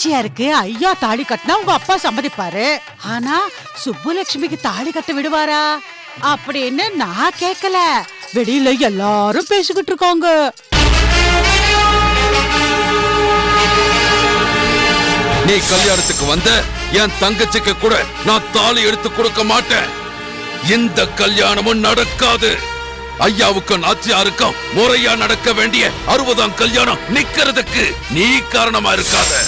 நாச்சியாருக்கு ஐயா தாலி கட்டினா உங்க அப்பா சம்மதிப்பாரு. ஆனா சுப்புலட்சுமிக்கு தாலி கட்ட விடுவாரா அப்படின்னு நான் கேட்கல. வெளியில எல்லாரும் பேசிக்கிட்டு இருக்காங்க. நீ கல்யாணத்துக்கு வந்த என் தங்கச்சிக்கு கூட நான் தாலி எடுத்து கொடுக்க மாட்டேன். இந்த கல்யாணமும் நடக்காது. ஐயாவுக்கும் நாச்சியாருக்கும் முறையா நடக்க வேண்டிய 60ஆம் கல்யாணம் நிக்கிறதுக்கு நீ காரணமா இருக்காத.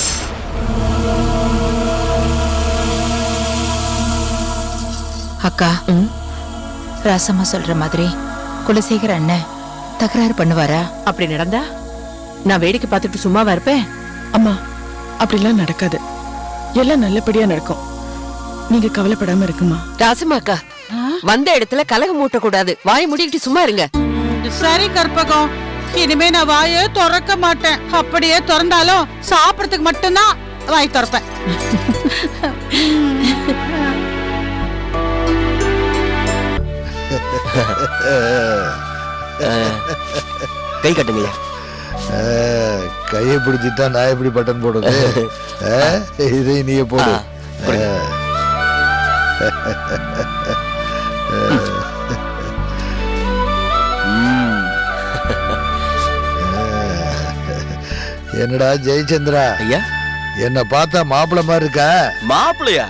அக்கா, ராசம்மா சொல்ற மாதிரி குலசேகர அண்ணன் தகராறு பண்ணுவாரா? அப்படி நடந்தா நான் வேடிக்கை பார்த்துட்டு சும்மாவா இருப்பேன்? அம்மா, அப்படிலாம் நடக்காது. எல்லாம் நல்லபடியா நடக்கும். நீங்க கவலைப்படாம இருக்குமா? ராசம்மாக்கா, வந்த இடத்துல கலகம் மூட்ட கூடாது. வாயை முடிக்கிட்டு சும்மா இருங்க. சரி கற்பகம், இனிமே நான் வாயை திறக்க மாட்டேன். அப்படியே திறந்தாலும் சாப்பிடறதுக்கு மட்டும்தான் வாய் திறப்பேன். கை கட்டுங்கய்யா. கையை பிடிச்சிட்டா நான் எப்படி பட்டன் போடுது? இதை நீயே போடு. என்னடா ஜெயச்சந்திரா, ஐயா, என்ன பார்த்தா மாப்பிள்ள மாதிரி இருக்கா? மாப்பிள்ளையா?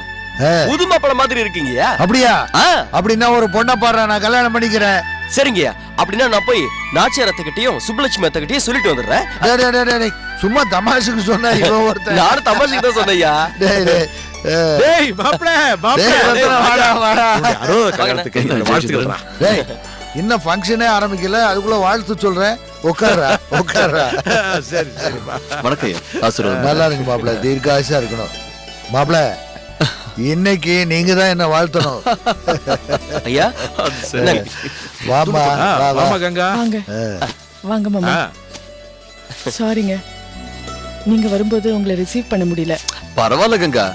புது மாப்பிள்ள மாதிரி இருக்கீங்கயா? அப்படியா? அப்படின்னா ஒரு பொண்ணை பாடுற, நான் கல்யாணம் பண்ணிக்கிறேன். சரிங்கய்யா, அப்படின்னா நான் போய் நாச்சியார் அத்தைகிட்டயும் சுப்புலட்சுமி அத்தைகிட்டயும் சொல்லிட்டு வந்துடுறேன். சும்மா தமாஷுக்கு சொன்ன இவன் ஒருத்தன். நானும் தமாஷுக்கு தான் சொன்னையா. இன்னும் ஃபங்க்ஷனே ஆரம்பிக்கல, அதுக்குள்ள வாழ்த்து சொல்றேன். உட்கார்றா உட்கார்றா. சரி சரி. வணக்கம். நல்லா இருக்கு மாப்பிள்ள, தீர்க்காசா இருக்கணும். மாப்பிள்ள, இன்னைக்கு நீங்க தான் என்ன வாழ்த்தணும். ஐயா, வாமா வாமா கங்கா. வாங்க வாங்க மாமா. சாரிங்க, நீங்க வரும்போது உங்களை ரிசீவ் பண்ண முடியல. பரவாயில்ல கங்கா,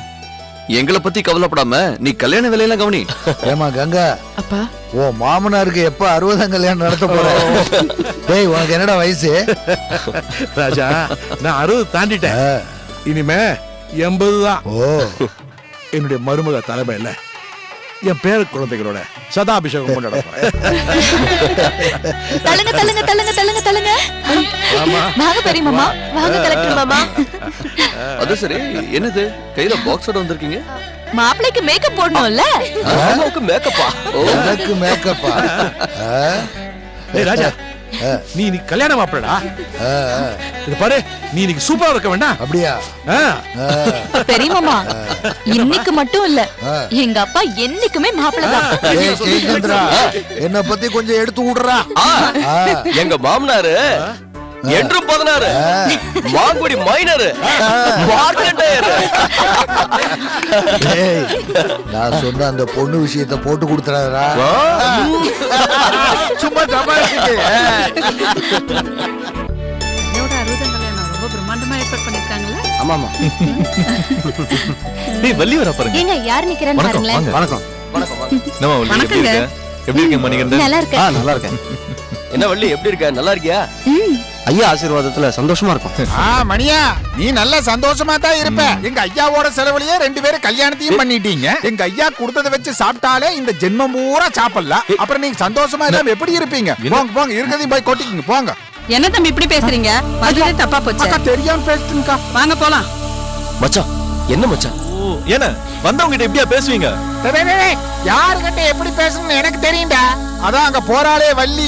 எங்களை பத்தி கவலைப்படாம நீ கல்யாண வேலையெல்லாம் கவனி. ஏமா கங்கா, அப்பா, ஓ மாமனாருக்கு எப்ப 60ஆம் கல்யாணம் நடத்த போற? டேய், உனக்கு என்னடா வயசு? ராஜா, நான் 60 தாண்டிட்டேன். இனிமே 80 தான். ஓ, என்னுடைய மருமக தலைமையில என் பேர குழந்தைகளோட சதாபிஷேகம் கொண்டாட போறேன். தள்ளுங்க தள்ளுங்க தள்ளுங்க தள்ளுங்க தள்ளுங்க. வாங்க பெரிய மாமா, வாங்க கலெக்டர் மாமா. அது சரி, என்னது கையில பாக்ஸோட வந்திருக்கீங்க? மாப்பிளைக்கு மேக்கப் போடணும்ல. மாமாவுக்கு மேக்கப்பா? எனக்கு மேக்கப்பா? ஏய் ராஜா, நீ கல்யாணம் மாப்பிளடா. இது பாரு, நீ இன்னைக்கு சூப்பரா இருக்க வேண்டாம்? அப்படியா? பெரிய மாமா, இன்னைக்கு மட்டும் இல்ல, எங்க அப்பா என்னைக்குமே மாப்பிள தான். என்ன பத்தி கொஞ்சம் எடுத்து விடுறா. எங்க மாமனாரு என்றும் 16, மாங்குடி மைனர், நான் சொன்ன அந்த பொண்ணு விஷயத்தை போட்டு கொடுத்துறாரா? சும்மா தமாஷுக்கு. என்னோட 60ஆம் கல்யாணம் ரொம்ப பிரம்மாண்டமா ஏற்பாடு பண்ணிருக்காங்கல்ல? ஆமாமா. டேய் வள்ளி வர பாருங்க. ஏங்க யார் நிக்கறான்னு பாருங்களேன். வணக்கம். வணக்கம். நம்ம வள்ளி எப்படி இருக்க? எப்படி இருக்க மணிகண்டன்? நல்லா இருக்கேன். நல்லா இருக்கேன். என்ன வள்ளி, எப்படி இருக்க? நல்லா இருக்கியா? ஐயா ஆசீர்வாதத்துல சந்தோஷமா இருக்கும். மணியா, நீ நல்ல சந்தோஷமா தான் இருப்ப. எங்க ஐயாவோட செலவுலயே 2 பேரும் கல்யாணத்தையும் பண்ணிட்டீங்க. எங்க ஐயா கொடுத்ததை வச்சு சாப்பிட்டாலே இந்த ஜென்மம் பூரா சாப்பிடலாம். அப்புறம் நீங்க சந்தோஷமா இல்லாம எப்படி இருப்பீங்க? போங்க போங்க, இருக்கதையும் போய் கொட்டிக்கிங்க போங்க. என்ன தம்பி இப்படி பேசுறீங்க? அதுவே தப்பா போச்சு. அக்கா தெரியாம பேசுறீங்கக்கா. வாங்க போலாம். மச்சான், என்ன மச்சான்? என்ன வந்தவங்க கிட்ட எப்படியா பேசுவீங்க? யாருகிட்ட எப்படி பேசணும்னு எனக்கு தெரியும்டா. அதான் அங்க போறாளே வள்ளி,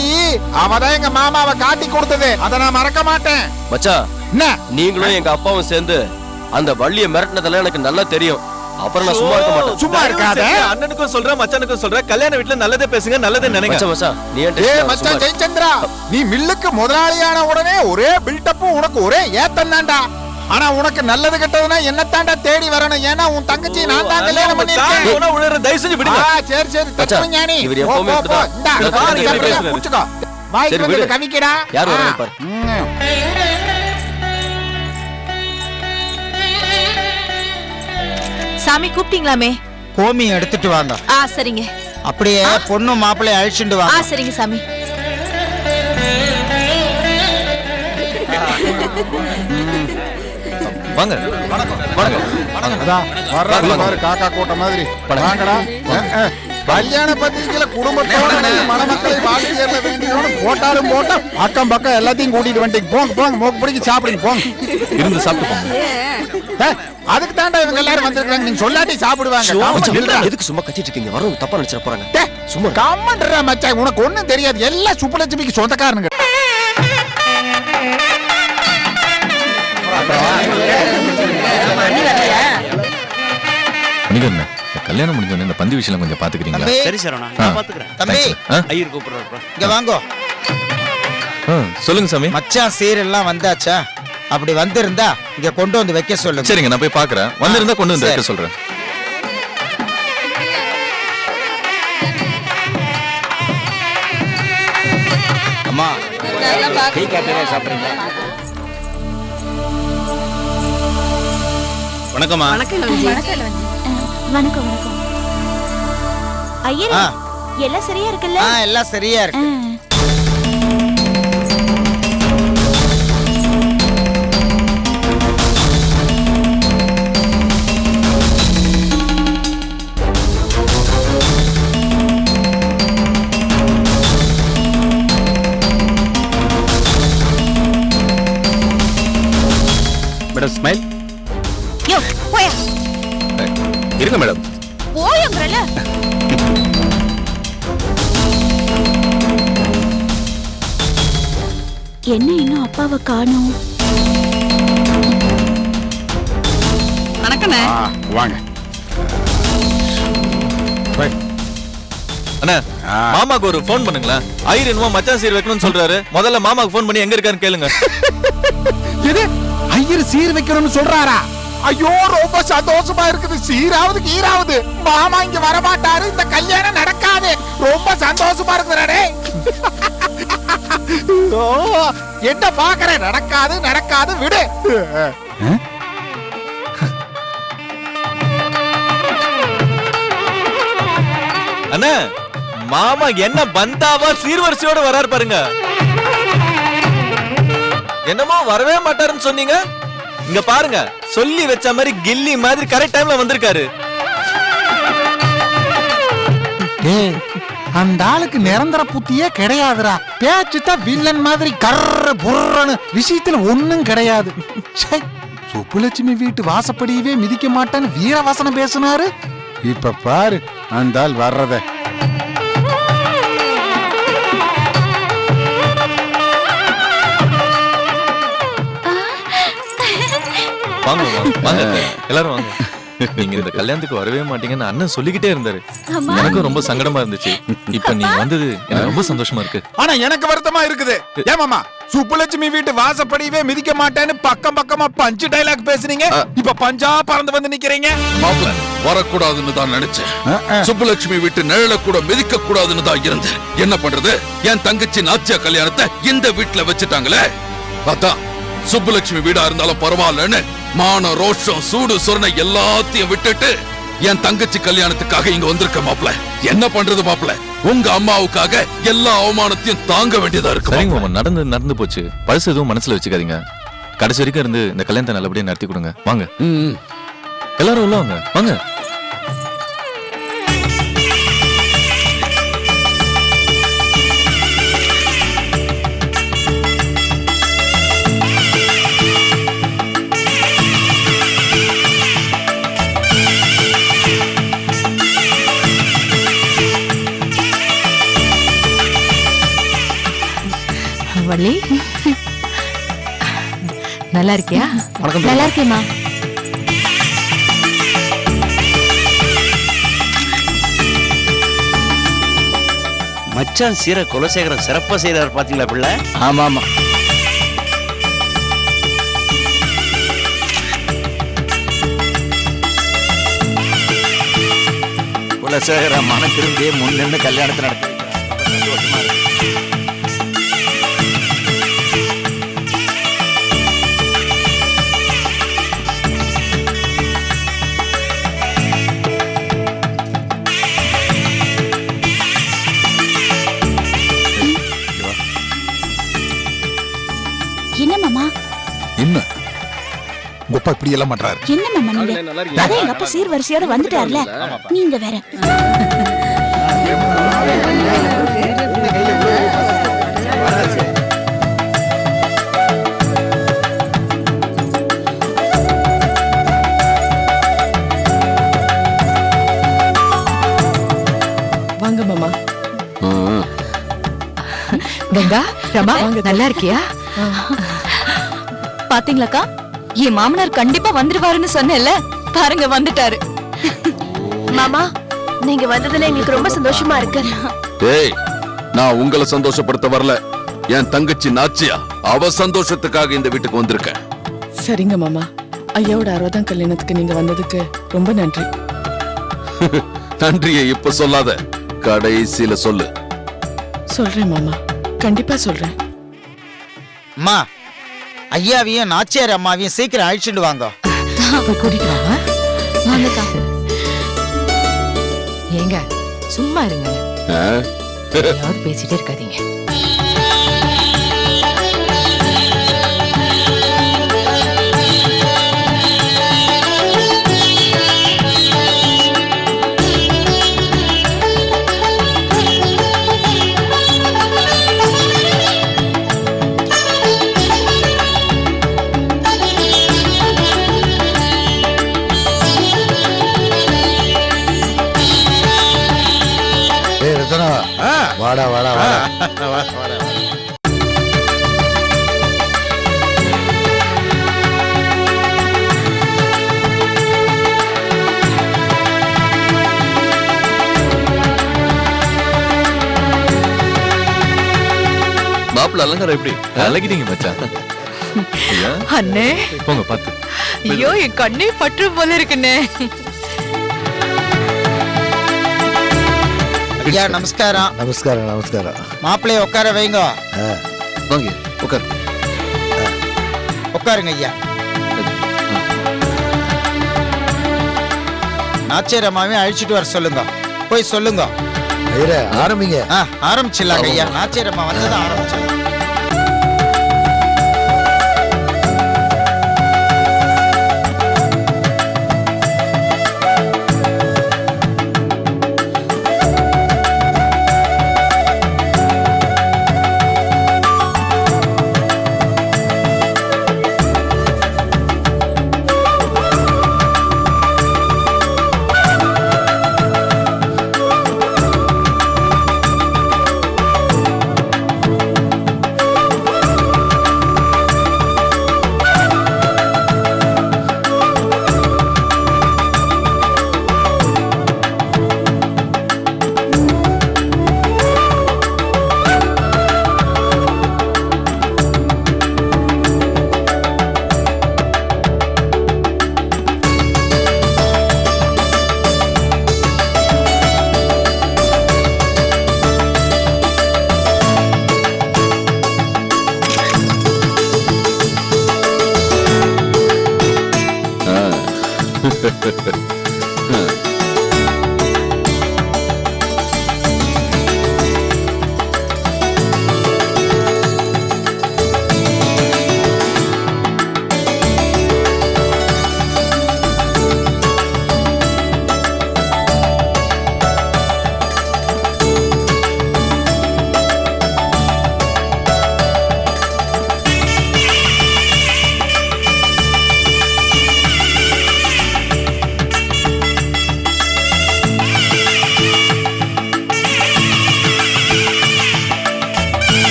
அவதான் எங்க மாமாவை காட்டி கொடுத்தது. அதை நான் மறக்க மாட்டேன். மச்சான், என்ன நீங்களும் எங்க அப்பாவும் சேர்ந்து அந்த வள்ளியை மிரட்டினதெல்லாம் எனக்கு நல்லா தெரியும். அப்புறம் நான் சும்மா இருக்க மாட்டேன். சும்மா இருக்காத. அண்ணனுக்கும் சொல்றேன், மச்சானுக்கும் சொல்றேன், கல்யாண வீட்டுல நல்லதே பேசுங்க, நல்லதே நினைங்க. மச்சான், நீ மச்சான் ஜெயச்சந்திரா, நீ மில்லுக்கு முதலாளியான உடனே ஒரே பில்டப்பும் உனக்கு ஒரே ஏத்தம் தான்டா. ஆனா உனக்கு நல்லது கெட்டதுன்னா என்ன தாண்டா தேடி வரணும். ஏன்னா உன் தங்கச்சி நான் தான் கல்யாணம் பண்ணிருக்கேன். தயவு செஞ்சு விடுங்க. சரி சரி, தத்துவஞானி. இவர் எப்பவுமே இப்படிதான். புடிச்சுக்கோ, வாய்க்கு வந்து கவிக்கடா. யார் வரணும் பாரு. சாமி கூப்பிட்டீங்களாமே? கோமி எடுத்துட்டு வாங்க. சரிங்க. அப்படியே பொண்ணு மாப்பிள்ளைய அழிச்சுட்டு வாங்க. சரிங்க சாமி. வாங்க அதான் வர்றாரு பாரு காக்கா கூட்டம் மாதிரி வாங்கடா. கல்யாண பத்திரிக்கையில குடும்பத்தோட மணமக்களை வாழ்க்கையில வேண்டியோட போட்டாலும் போட்டா அக்கம் பக்கம் எல்லாத்தையும் கூட்டிட்டு வந்துட்டீங்க. போங்க போங்க மூக்கு பிடிக்க சாப்பிடுங்க போங்க. இருந்து சாப்பிட்டு போங்க. அதுக்கு தாண்டா இவங்க எல்லாரும் வந்திருக்காங்க. நீங்க சொல்லாட்டி சாப்பிடுவாங்க. எதுக்கு சும்மா கத்திட்டு இருக்கீங்க? வரவங்க தப்பா நினைச்சிட போறாங்க. சும்மா கம்மன்றா மச்சான், உனக்கு ஒண்ணும் தெரியாது. எல்லாம் சுப்புலட்சுமிக்கு சொந்தக்காரனுங்க. கல்யாணம் முடிஞ்சோன்னு இந்த பந்தி விஷயம் கொஞ்சம் பாத்துக்கிறீங்களா? சரி சரவணா, நான் பாத்துக்கிறேன். தம்பி ஐயர் கூப்பிடுறாரு. இங்க வாங்கோ. சொல்லுங்க சாமி. மச்சான் சீர் எல்லாம் வந்தாச்சா? அப்படி வந்திருந்தா இங்க கொண்டு வந்து வைக்க சொல்லுங்க. சரிங்க, நான் போய் பாக்குறேன். வந்திருந்தா கொண்டு வந்து வைக்க சொல்றேன். அம்மா டீ காஃபி சாப்பிடுறீங்களா? வணக்கம்மா. வணக்கம். ஐயரே, எல்லாம் சரியா இருக்குல்ல? எல்லாம் சரியா இருக்கு. Madam smile. யோ போயா. இருங்க மேடம். போயங்கறல. என்ன இன்னும் அப்பாவை காணோம்? வணக்கண்ணே. வாங்க. அண்ணா, மாமாக்கு ஒரு ஃபோன் பண்ணுங்களேன். ஐயர் என்னமோ மச்சான் சீர் வைக்கணும்னு சொல்றாரு. முதல்ல மாமாக்கு ஃபோன் பண்ணி எங்க இருக்காருன்னு கேளுங்க. எது ஐயர் சீர் வைக்கணும்னு சொல்றாரா? ஐயோ ரொம்ப சந்தோஷமா இருக்குது. சீராவது கீராவது மாமா இங்க வரமாட்டாரு, இந்த கல்யாணம் நடக்காது. ரொம்ப சந்தோஷமா இருக்குறாடே. என்ன பாக்குறேன்? நடக்காது நடக்காது விடு. அண்ணா, மாமா என்ன பந்தாவா சீர்வரிசையோட வராரு பாருங்க. என்னமோ வரவே மாட்டாருன்னு சொன்னீங்க. இங்க பாருங்க, சொல்லி வச்ச மாதிரி கில்லி மாதிரி கரெக்ட் டைம்ல வந்திருக்காரு. அந்த ஆளுக்கு நிரந்தர புத்தியே கிடையாதுடா. பேச்சுதான் வில்லன் மாதிரி கர்ற புர்றன்னு, விஷயத்துல ஒண்ணும் கிடையாது. சுப்புலட்சுமி வீட்டு வாசப்படியவே மிதிக்க மாட்டேன்னு வீரவாசனம் பேசினாரு. இப்ப பாரு அந்த ஆள் வர்றத. வாங்க வாங்க எல்லாரும் வாங்க. நீங்க இந்த கல்யாணத்துக்கு வரவே மாட்டீங்கன்னு அண்ணன் சொல்லிக்கிட்டே இருந்தாரு. எனக்கும் ரொம்ப சங்கடமா இருந்துச்சு. இப்ப நீங்க வந்தது எனக்கு ரொம்ப சந்தோஷமா இருக்கு. ஆனா எனக்கு வருத்தமா இருக்குது. ஏமாமா, சுப்புலட்சுமி வீட்டு வாசப்படியவே மிதிக்க மாட்டேன்னு பக்கம் பக்கமா பஞ்சு டைலாக் பேசுனீங்க. இப்ப பஞ்சா பறந்து வந்து நிக்கிறீங்க. மாப்பிள்ள வரக்கூடாதுன்னு தான் நினைச்சேன். சுப்புலட்சுமி வீட்டு நிழல கூட மிதிக்க கூடாதுன்னு தான் இருந்தேன். என்ன பண்றது? என் தங்கச்சி நாச்சியா கல்யாணத்தை இந்த வீட்டுல வச்சுட்டாங்களே. அதான் சுப்புலட்சுமி வீடா இருந்தாலும் பரவாயில்லன்னு மான ரோஷம் சூடு சொரணை எல்லாத்தையும் விட்டுட்டு என் தங்கச்சி கல்யாணத்துக்காக இங்க வந்திருக்க மாப்பிள்ள. என்ன பண்றது மாப்பிள்ள? உங்க அம்மாவுக்காக எல்லா அவமானத்தையும் தாங்க வேண்டியதா இருக்கு. சரிங்க மாமா, நடந்து போச்சு. பழசு எதுவும் மனசுல வச்சுக்காதீங்க. கடைசி வரைக்கும் இருந்து இந்த கல்யாணத்தை நல்லபடியா நடத்தி கொடுங்க. வாங்க எல்லாரும் உள்ள வாங்க. வாங்க. வள்ளி, நல்லா இருக்கியா? நல்லா இருக்கேம்மா. மச்சான் சீர குலசேகரன் சிறப்பா செய்யறாரு பாத்தீங்களா பிள்ளை? ஆமா ஆமா. குலசேகர மன திரும்பி முன்னின்று கல்யாணத்தை நடத்தி சந்தோஷமா இருக்கு. என்ன மாமா? என்ன உங்க அப்பா இப்படி எல்லாம் பண்றாரு. என்ன மாமா நீங்க அதான் எங்க அப்பா சீர் வரிசையோட வந்துட்டார்ல, நீங்க வேற. வாங்க மாமா. கங்கா, ரமா, நல்லா இருக்கியா? பாத்தீங்களாக்கா, என் மாமனார் கண்டிப்பா வந்துருவாருன்னு சொன்னேன்ல, பாருங்க வந்துட்டாரு. மாமா, நீங்க வந்ததுல எங்களுக்கு ரொம்ப சந்தோஷமா இருக்கு. ஏய், நான் உங்களை சந்தோஷப்படுத்த வரல. என் தங்கச்சி நாச்சியா அவ சந்தோஷத்துக்காக இந்த வீட்டுக்கு வந்திருக்கேன். சரிங்க மாமா, ஐயாவோட 60ஆம் கல்யாணத்துக்கு நீங்க வந்ததுக்கு ரொம்ப நன்றி. நன்றியை இப்ப சொல்லாத, கடைசியில சொல்லு. சொல்றேன் மாமா, கண்டிப்பா சொல்றேன். அம்மா, ஐயாவையும் நாச்சியார் அம்மாவையும் சீக்கிரம் அழிச்சுட்டு வாங்க. கூட்டிட்டு வாங்க. வாங்கக்கா. ஏங்க சும்மா இருங்க, யாரும் பேசிட்டே இருக்காதீங்க. ஏய் ரத்தனா, வாடா வாடா வாடா. மாப்பிள்ள அலங்காரம் எப்படி அழகிட்டீங்க மச்சான். ஐயா, அண்ணே, போங்க பாத்து. ஐயோ என் கண்ணே பற்று போல இருக்குண்ணே. ஐயா நமஸ்காரம். நமஸ்காரம் நமஸ்காரம். மாப்பிள்ளைய உட்கார வைங்க. வாங்க உட்கார். உட்காருங்க ஐயா. நாச்சியார் அம்மாவையும் அழிச்சிட்டு வர சொல்லுங்க. போய் சொல்லுங்க. ஐயரே, ஆரம்பிங்க. ஆரம்பிச்சிடலாங்க ஐயா. நாச்சியார் அம்மா வந்ததான் ஆரம்பிச்சிடலாம்.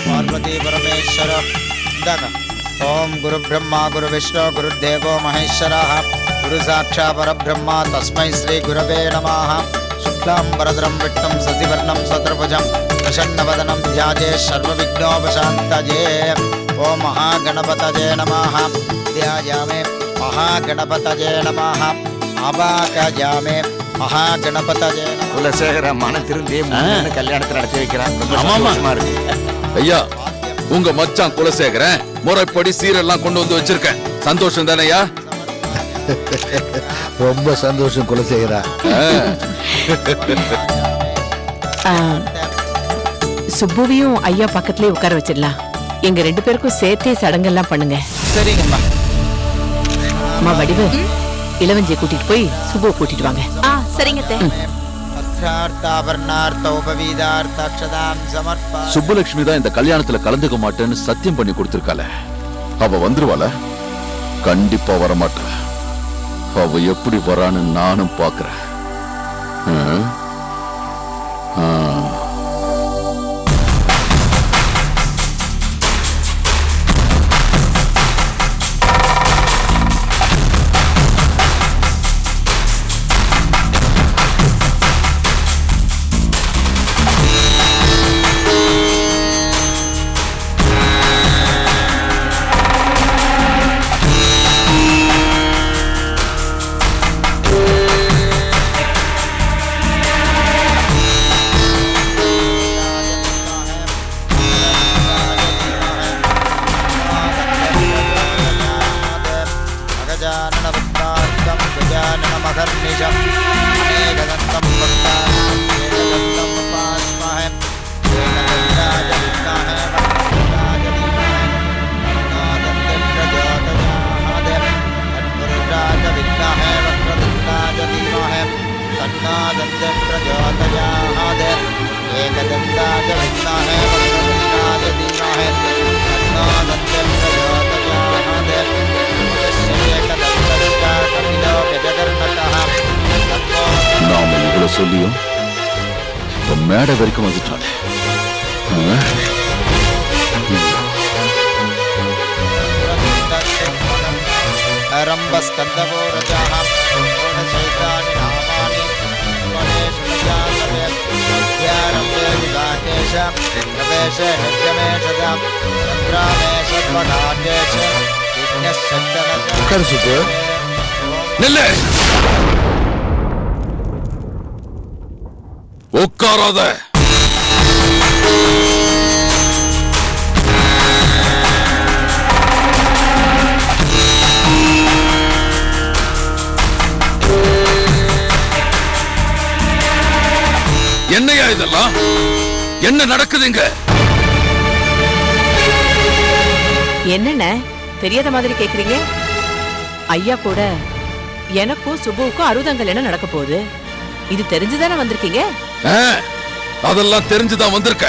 पार्वती परमेश्वर ओम गुरु ब्रह्मा गुरु विष्णु गुरुदेवो महेश्वरः गुरु साक्षात् परब्रह्म तस्मै श्री गुरवे नमः शुक्लांबरधरं विष्णुं शशिवर्णं चतुर्भुजं प्रसन्नवदनं ध्याये सर्वविघ्नोपशान्तये ओम महागणपतये नमः ध्यायामि महागणपतये नमः आवाहयामि महागणपतये குலசேகர மன திருந்தி கல்யாணத்தை நடத்தி வைக்கிறான். சந்தோஷமா இருக்கு. ஐயா, உங்க மச்சான் குலசேகரன் முறைப்படி சீரெல்லாம் கொண்டு வந்து வச்சிருக்கேன். சந்தோஷம் தானேயா? ரொம்ப சந்தோஷம் குலசேகரா. சுப்புவையும் ஐயா பக்கத்துலயே உட்கார வச்சிடலாம். எங்க 2 பேருக்கும் சேர்த்தே சடங்கெல்லாம் பண்ணுங்க. சரிங்கம்மா. அம்மா வடிவு, இளவஞ்சியை கூட்டிட்டு போய் சுப்புவை கூட்டிட்டு வாங்க. சரிங்க அத்தை. சுப்புலட்சுமி தான் இந்த கல்யாணத்துல கலந்துக்க மாட்டேன்னு சத்தியம் பண்ணி கொடுத்திருக்காள. அவ வந்துருவாள? கண்டிப்பா வரமாட்டா. அவ எப்படி வரான்னு நானும் பாக்குறேன். நாம இவ்வளவு சொல்லியும் மேடை வரைக்கும் வந்துட்டாள். உட்காரு சுப்பு. நில்லு. உட்காராத. என்னையா இதெல்லாம்? என்ன நடக்குதுங்க? என்னென்ன தெரியாத மாதிரி கேக்குறீங்க? ஐயா கூட எனக்கும் சுப்புவுக்கும் அறுபதாங்கல் என்ன நடக்க போகுது? இது தெரிஞ்சுதானே வந்திருக்கீங்க? அதெல்லாம் தெரிஞ்சுதான் வந்திருக்க.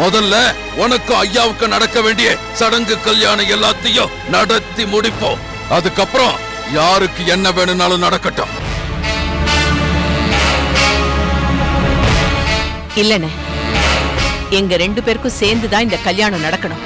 முதல்ல உனக்கும் ஐயாவுக்கு நடக்க வேண்டிய சடங்கு கல்யாணம் எல்லாத்தையும் நடத்தி முடிப்போம். அதுக்கப்புறம் யாருக்கு என்ன வேணும்னாலும் நடக்கட்டும். இல்லண்ணே, எங்க 2 பேருக்கும் சேர்ந்துதான் இந்த கல்யாணம் நடக்கணும்.